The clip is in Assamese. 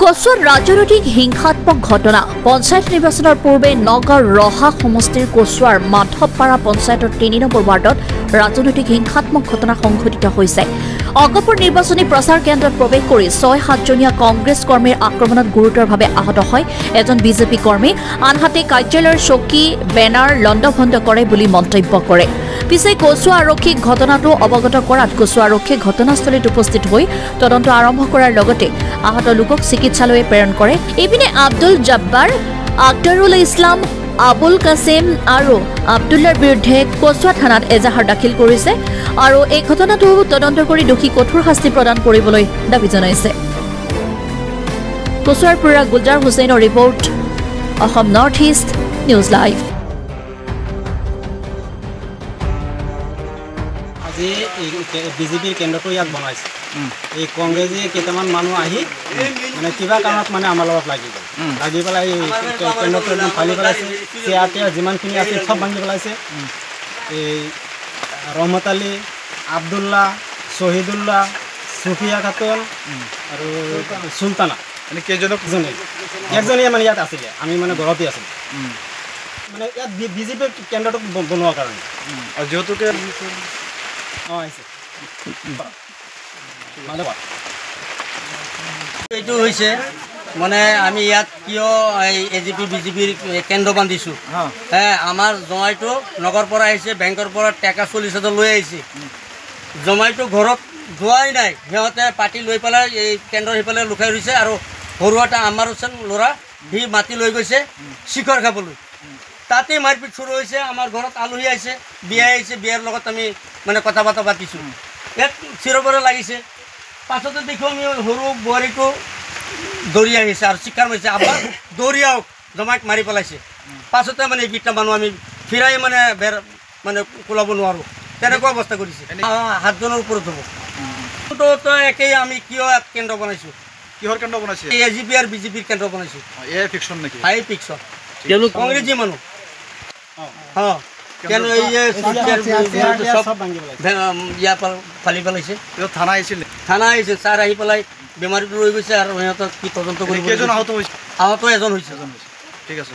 কচুৱাত ৰাজনৈতিক হিংসাত্মক ঘটনা পঞ্চায়ত নিৰ্বাচনৰ পূৰ্বে নগাঁৱৰ ৰহা সমষ্টিৰ কচুৱাৰ মাধৱপাৰা পঞ্চায়তৰ ৩ নম্বৰ ৱাৰ্ডত ৰাজনৈতিক হিংসাত্মক ঘটনা সংঘটিত হৈছে। অগপুৰ নিৰ্বাচনী প্ৰচাৰ কেন্দ্ৰত প্ৰৱেশ কৰি ৬-৭জনীয়া কংগ্ৰেছ কৰ্মীৰ আক্ৰমণত গুৰুতৰভাৱে আহত হয় এজন বিজেপি কৰ্মী, আনহাতে কাৰ্যালয়ৰ চকী বেনাৰ লণ্ডভণ্ড কৰে বুলি মন্তব্য কৰে। পিছে কচুৱা আৰক্ষীক ঘটনাটো অৱগত কৰাত কচুৱা আৰক্ষীয়ে ঘটনাস্থলীত উপস্থিত হৈ তদন্ত আৰম্ভ কৰাৰ লগতে আহত লোকক চিকিৎসালয়ে প্ৰেৰণ কৰে। ইপিনে আব্দুল জব্বাৰ, আখতাৰুল ইছলাম, আবুল কাছিম আৰু আব্দুল্লাৰ বিৰুদ্ধে কচুৱা থানাত এজাহাৰ দাখিল কৰিছে আৰু এই ঘটনাটো তদন্ত কৰি দোষী কঠোৰ শাস্তি প্ৰদান কৰিবলৈ দাবী জনাইছে। কচুৱাৰ পৰা গুলজাৰ হুছেইনৰ report, Assam north east news live. আজি বিজেপিৰ কেন্দ্ৰটো ইয়াত বনাইছে। এই কংগ্ৰেছী কেইটামান মানুহ আহি মানে কিবা কাৰণত মানে আমাৰ লগত লাগি পেলাই কেন্দ্ৰটো একদম ফালি পেলাইছে। চেয়াৰ টেয়াৰ যিমানখিনি আছে চব ভাঙি পেলাইছে। এই ৰহমত আলী, আব্দুল্লাহ, শহীদুল্লাহ, সুফিয়া খাতুন আৰু চুলতানা মানে একজনীয়ে মানে ইয়াত আছিলে। আমি মানে ঘৰতে আছিলোঁ মানে ইয়াত বিজেপিৰ কেন্দ্ৰটো বনোৱাৰ কাৰণে। আৰু যিহেতুকে এইটো হৈছে মানে আমি ইয়াত কিয় এজিপি বিজেপিৰ কেন্দ্ৰ বান্ধিছোঁ। আমাৰ জমাইটো নগৰ পৰা আহিছে, বেংকৰ পৰা টকা 40,000 লৈ আহিছে। জমাইটো ঘৰত যোৱাই নাই, সিহঁতে পাতি লৈ পেলাই এই কেন্দ্ৰৰ সিফালে লুকাই ৰৈছে। আৰু সৰু এটা আমাৰ ল'ৰা সি মাটি লৈ গৈছে শিখৰ খাবলৈ, তাতে মাৰপিট চুৰু হৈছে। আমাৰ ঘৰত আলহী আহিছে, বিয়া আহিছে, বিয়াৰ লগত আমি মানে কথা বতৰা পাতিছোঁ। ইয়াত চিৰপৰা লাগিছে। পাছতে দেখোঁ আমি সৰু বোৱাৰীটো দৌৰি আহিছে আৰু চিকাৰ মাৰিছে, আবাৰ দৌৰি আহক, জমাইক মাৰি পেলাইছে। পাছতে মানে এইকেইটা মানুহ আমি ফিৰাই মানে মানে কোলাব নোৱাৰোঁ, তেনেকুৱা অৱস্থা কৰিছে। 7জনৰ ওপৰত হ'ব। তো একেই আমি কিয় কেন্দ্ৰ বনাইছোঁ। কিহৰ কেন্দ্ৰ বনাইছে? এজিপি আৰু বিজেপিৰ কেন্দ্ৰ বনাইছোঁ। এয়াই ফিকশ্যন নেকি? হাই ফিকশ্যন। তেওঁলোক কংগ্ৰেছী মানুহ। কেন ইয়াৰ পৰা ফালি পেলাইছে। থানা আহিছিল, থানা আহিছে, ছাৰ আহি পেলাই বেমাৰীটো লৈ গৈছে আৰু সিহঁতক কি তদন্ত কৰিব। কেইজন আহত হৈছে? আহত এজন হৈছে। ঠিক আছে।